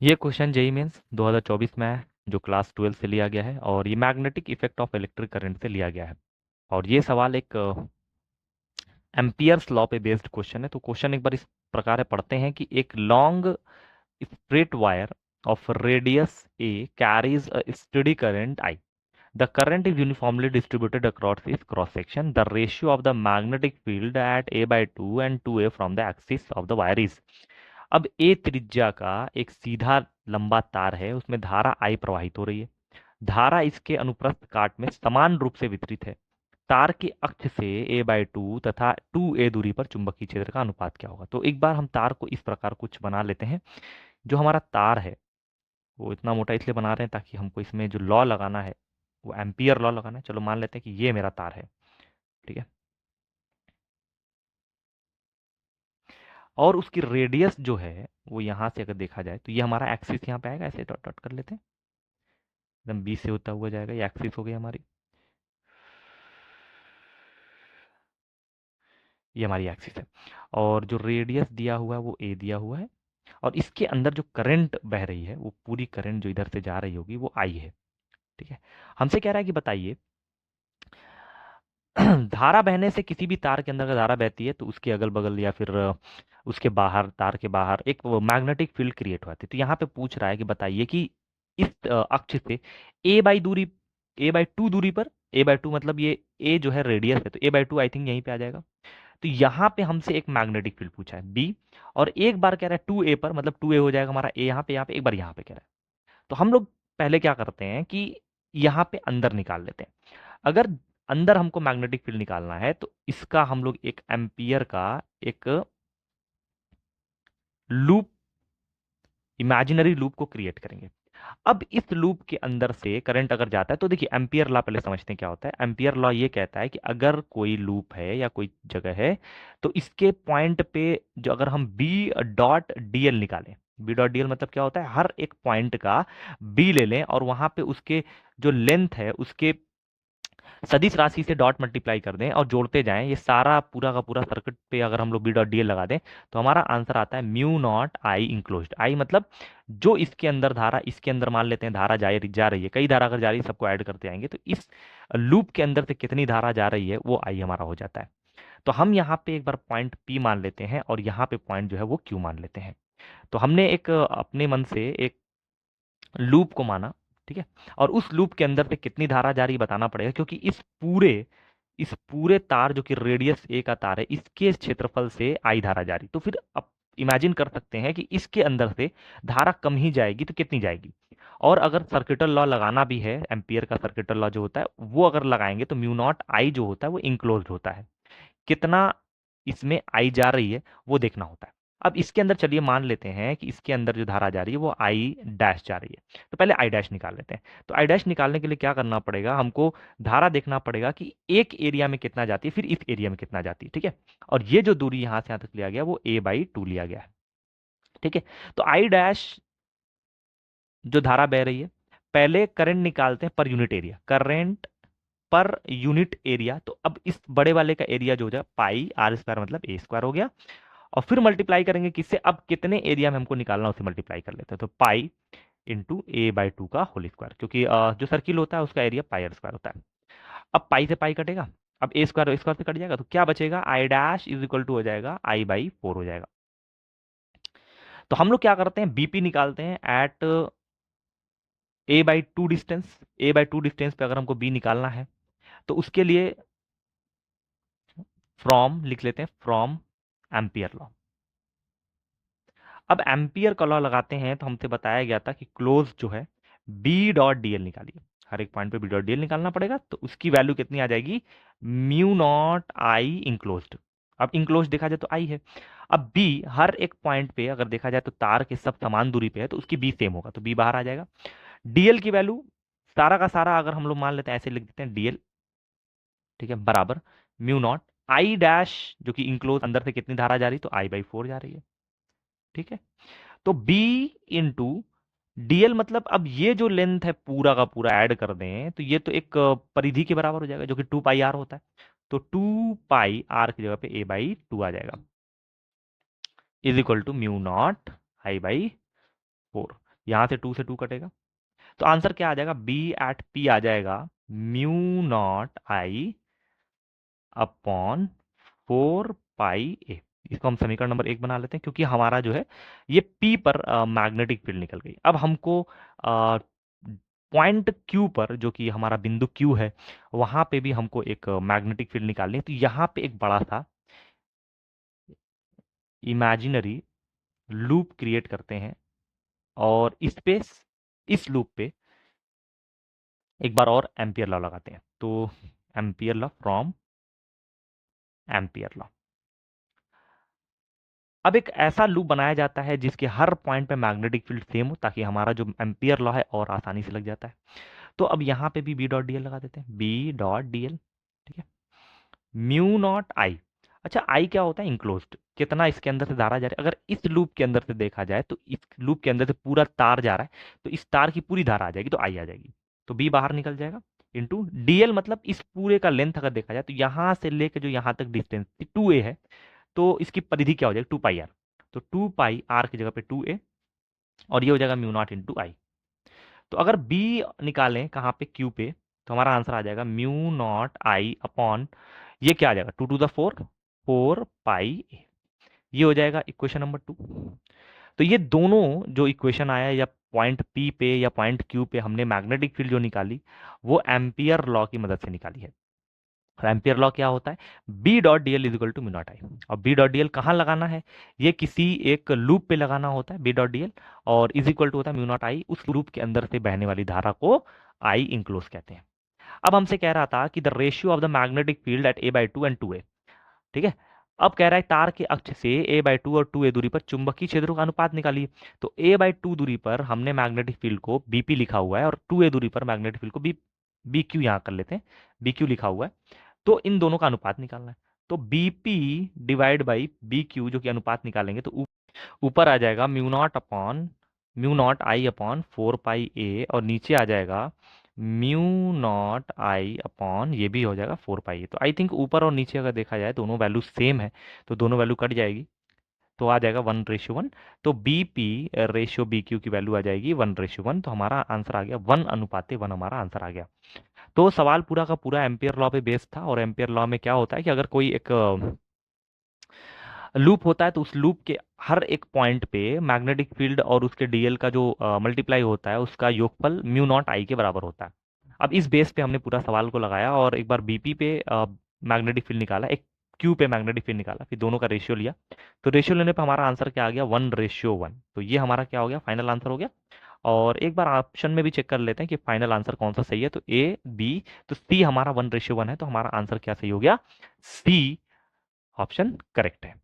ये question JEE mains 2024 में है, जो क्लास 12 से लिया गया है और ये magnetic effect of electric current से लिया गया है। और ये सवाल एक एम्पियर्स लॉ पे बेस्ड क्वेश्चन है। तो क्वेश्चन एक बार इस प्रकार है, पढ़ते हैं कि एक long straight wire of radius A carries a steady current I. The current is uniformly distributed across its cross section. The ratio of the magnetic field at a by 2 and 2a from the axis of the wire is। अब a त्रिज्या का एक सीधा लंबा तार है, उसमें धारा I प्रवाहित हो रही है। धारा इसके अनुप्रस्थ काट में समान रूप से वितरित है। तार के अक्ष से a बाई 2 तथा 2a दूरी पर चुंबकीय क्षेत्र का अनुपात क्या होगा। तो एक बार हम तार को इस प्रकार कुछ बना लेते हैं। जो हमारा तार है वो इतना मोटा इसलिए बना रहे हैं ताकि हमको इसमें जो लॉ लगाना है वो एम्पियर लॉ लगाना है। चलो मान लेते हैं कि ये मेरा तार है, ठीक है। और उसकी रेडियस जो है वो यहाँ से अगर देखा जाए तो ये हमारा एक्सिस यहाँ पे आएगा, ऐसे डॉट डॉट कर लेते हैं, एकदम बी से होता हुआ जाएगा, ये एक्सिस हो गई हमारी, ये हमारी एक्सिस है। और जो रेडियस दिया हुआ है वो ए दिया हुआ है। और इसके अंदर जो करंट बह रही है वो पूरी करंट जो इधर से जा रही होगी वो आई है, ठीक है। हमसे कह रहा है कि बताइए धारा बहने से किसी भी तार के अंदर अगर धारा बहती है तो उसके अगल बगल या फिर उसके बाहर, तार के बाहर एक मैग्नेटिक फील्ड क्रिएट होती है। तो यहाँ पे पूछ रहा है कि बताइए कि इस अक्ष से ए बाई दूरी, ए बाई टू दूरी पर, ए बाई टू मतलब ये ए जो है रेडियस है, तो ए बाई टू आई थिंक यहीं पे आ जाएगा। तो यहाँ पे हमसे एक मैग्नेटिक फील्ड पूछा है बी, और एक बार कह रहा है टू ए पर, मतलब टू ए हो जाएगा हमारा ए यहाँ पे एक बार यहाँ पे कह रहा है। तो हम लोग पहले क्या करते हैं कि यहाँ पे अंदर निकाल लेते हैं। अगर अंदर हमको मैग्नेटिक फील्ड निकालना है तो इसका हम लोग एक एम्पियर का एक लूप, इमेजिनरी लूप को क्रिएट करेंगे। अब इस लूप के अंदर से करंट अगर जाता है तो देखिए एम्पियर लॉ पहले समझते हैं क्या होता है। एम्पियर लॉ ये कहता है कि अगर कोई लूप है या कोई जगह है तो इसके पॉइंट पे जो अगर हम बी डॉट डीएल निकालें, बी डॉट डीएल मतलब क्या होता है, हर एक पॉइंट का बी ले लें और वहां पे उसके जो लेंथ है उसके सदिश राशि से डॉट मल्टीप्लाई कर दें और जोड़ते जाएं, ये सारा पूरा का पूरा सर्किट पे अगर हम लोग बी डॉट डीएल लगा दें तो हमारा आंसर आता है म्यू नॉट आई इंक्लोज्ड। आई मतलब जो इसके अंदर धारा, इसके अंदर मान लेते हैं धारा जा रही है, कई धारा अगर जा रही है सबको ऐड करते आएंगे तो इस लूप के अंदर से कितनी धारा जा रही है वो आई हमारा हो जाता है। तो हम यहाँ पे एक बार पॉइंट पी मान लेते हैं और यहाँ पे पॉइंट जो है वो क्यू मान लेते हैं। तो हमने एक अपने मन से एक लूप को माना, ठीक है। और उस लूप के अंदर से कितनी धारा जा रही है बताना पड़ेगा, क्योंकि इस पूरे तार जो कि रेडियस ए का तार है इसके क्षेत्रफल से आई धारा जा रही, तो फिर अब इमेजिन कर सकते हैं कि इसके अंदर से धारा कम ही जाएगी तो कितनी जाएगी। और अगर सर्किटल लॉ लगाना भी है, एम्पियर का सर्किटल लॉ जो होता है वो अगर लगाएंगे तो म्यू नॉट आई जो होता है वो इंक्लोज्ड होता है। कितना इसमें आई जा रही है वो देखना होता है। अब इसके अंदर चलिए मान लेते हैं कि इसके अंदर जो धारा जा रही है वो आई डैश जा रही है। तो पहले आई डैश निकाल लेते हैं। तो आई डैश निकालने के लिए क्या करना पड़ेगा, हमको धारा देखना पड़ेगा कि एक एरिया में कितना जाती है फिर इस एरिया में कितना जाती है, ठीक है। और ये जो दूरी यहां से यहां तक लिया गया वो ए बाई टू लिया गया है, ठीक है। तो आई डैश जो धारा बह रही है, पहले करंट निकालते हैं per unit area, current per unit area. तो अब इस बड़े वाले का एरिया जो हो जाए पाई आर स्क्वायर मतलब ए स्क्वायर हो गया। और फिर मल्टीप्लाई करेंगे किससे, अब कितने एरिया में हमको निकालना है उसे मल्टीप्लाई कर लेते हैं। तो pi into A by to का होल स्क्वायर, क्योंकि जो सर्किल होता है उसका एरिया पाई आर स्क्वायर होता है। अब पाई से पाई कटेगा, अब ए स्क्वायर स्क्वायर से कट जाएगा तो क्या बचेगा, I dash is equal to हो जाएगा आई बाई फोर हो जाएगा। तो हम लोग क्या करते हैं, बीपी निकालते हैं at a by two distance. A by two distance पे अगर हमको बी निकालना है तो उसके लिए फ्रॉम लिख लेते हैं, फ्रॉम एम्पियर लॉ। अब एम्पियर का लॉ लगाते हैं तो हमसे बताया गया था कि क्लोज जो है बी डॉट डीएल निकालिए, हर एक पॉइंट पे बी डॉट डीएल निकालना पड़ेगा। तो उसकी वैल्यू कितनी आ जाएगी, म्यू नॉट आई इंक्लोज्ड। अब इंक्लोज देखा जाए तो आई है। अब बी हर एक पॉइंट पे अगर देखा जाए तो तार के सब समान दूरी पे है तो उसकी बी सेम होगा तो बी बाहर आ जाएगा। डीएल की वैल्यू सारा का सारा अगर हम लोग मान लेते हैं, ऐसे लिख देते हैं डीएल, ठीक है, बराबर म्यू नॉट आई डैश जो कि इंक्लोज अंदर से कितनी धारा जा रही, तो आई बाई फोर जा रही है, ठीक है। तो B इंटू डीएल मतलब अब ये जो लेंथ है पूरा का पूरा ऐड कर दें तो ये तो एक परिधि के बराबर हो जाएगा जो कि टू पाई आर होता है। तो टू पाई आर की जगह पे ए बाई टू आ जाएगा, is equal to mu naught I by four. यहां से 2 से 2 कटेगा, तो आंसर क्या आ जाएगा, बी एट पी आ जाएगा म्यू नॉट आई अपॉन 4 पाई ए। इसको हम समीकरण नंबर 1 बना लेते हैं, क्योंकि हमारा जो है ये पी पर मैग्नेटिक फील्ड निकल गई। अब हमको पॉइंट क्यू पर, जो कि हमारा बिंदु क्यू है, वहां पे भी हमको एक मैग्नेटिक फील्ड निकालनी है। तो यहाँ पे एक बड़ा सा इमेजिनरी लूप क्रिएट करते हैं, और इस लूप पे एक बार और एम्पियर लॉ लगाते हैं। तो ampere law from ampere law, अब एक ऐसा लूप बनाया जाता है जिसके हर पॉइंट पे मैग्नेटिक फील्ड सेम हो, ताकि हमारा जो एम्पियर लॉ है और आसानी से लग जाता है। तो अब यहाँ पे भी बी डॉट डी एल लगा देते हैं, बी डॉट डी एल, ठीक है, म्यू नॉट आई। अच्छा, आई क्या होता है, इंक्लोज्ड, कितना इसके अंदर से धारा जा रहा है। अगर इस लूप के अंदर से देखा जाए तो इस लूप के अंदर से पूरा तार जा रहा है, तो इस तार की पूरी धारा आ जाएगी, तो आई आ जाएगी। तो बी बाहर निकल जाएगा, इंटू डीएल, मतलब इस पूरे का लेंथ अगर देखा जाए तो यहां से लेकर जो यहां तक डिस्टेंस 2a है, तो इसकी परिधि क्या हो जाएगी, 2 पाई आर। तो 2 पाई आर की जगह पे 2a, और ये हो जाएगा म्यू नॉट इंटू आई। तो अगर बी निकालें कहाँ पे, क्यू पे, तो हमारा आंसर आ जाएगा म्यू नॉट आई अपॉन, ये क्या आ जाएगा, 2 टू द 4, 4 पाई ए। ये हो जाएगा इक्वेशन नंबर 2। तो ये दोनों जो इक्वेशन आया, या पॉइंट पी पे या पॉइंट क्यू पे हमने मैग्नेटिक फील्ड जो निकाली, वो एम्पियर लॉ की मदद से निकाली है। और एम्पियर लॉ क्या होता है, B dot D L is equal to mu naught I. और बी डॉट डी एल कहाँ लगाना है, ये किसी एक लूप पे लगाना होता है, बी डॉट डी एल, और इज इक्वल टू होता है म्यू नॉट आई, उस लूप के अंदर से बहने वाली धारा को आई इंक्लोज कहते हैं। अब हमसे कह रहा था कि the ratio of the magnetic field at a/2 and 2a, ठीक है। अब कह रहा है तार के अक्ष से a/2 और 2a दूरी पर चुंबकीय क्षेत्रों का अनुपात निकालिए। तो a/2 दूरी पर हमने मैग्नेटिक फील्ड को bp लिखा हुआ है, और 2a दूरी पर मैग्नेटिक फील्ड को bq यहाँ कर लेते हैं, bq लिखा हुआ है। तो इन दोनों का अनुपात निकालना है। तो bp डिवाइड बाई bq, जो कि अनुपात निकालेंगे, तो ऊपर आ जाएगा म्यू नॉट आई अपॉन 4 पाई ए, और नीचे आ जाएगा म्यू नॉट आई अपॉन, ये भी हो जाएगा 4 पाई ए। तो आई थिंक ऊपर और नीचे अगर देखा जाए दोनों वैल्यू सेम है, तो दोनों वैल्यू कट जाएगी, तो आ जाएगा 1:1। तो B P ratio B Q की वैल्यू आ जाएगी 1:1। तो हमारा आंसर आ गया 1:1, हमारा आंसर आ गया। तो सवाल पूरा का पूरा एम्पियर लॉ पे बेस्ड था। और एम्पियर लॉ में क्या होता है कि अगर कोई एक लूप होता है, तो उस लूप के हर एक पॉइंट पे मैग्नेटिक फील्ड और उसके डीएल का जो मल्टीप्लाई होता है, उसका योगफल म्यू नॉट आई के बराबर होता है। अब इस बेस पे हमने पूरा सवाल को लगाया, और एक बार बीपी पे मैग्नेटिक फील्ड निकाला, एक क्यू पे मैग्नेटिक फील्ड निकाला, फिर दोनों का रेशियो लिया। तो रेशियो लेने पे हमारा आंसर क्या आ गया, 1:1। तो ये हमारा क्या हो गया, फाइनल आंसर हो गया। और एक बार ऑप्शन में भी चेक कर लेते हैं कि फाइनल आंसर कौन सा सही है। तो ए, बी, तो सी हमारा 1:1 है, तो हमारा आंसर क्या सही हो गया, सी ऑप्शन करेक्ट है।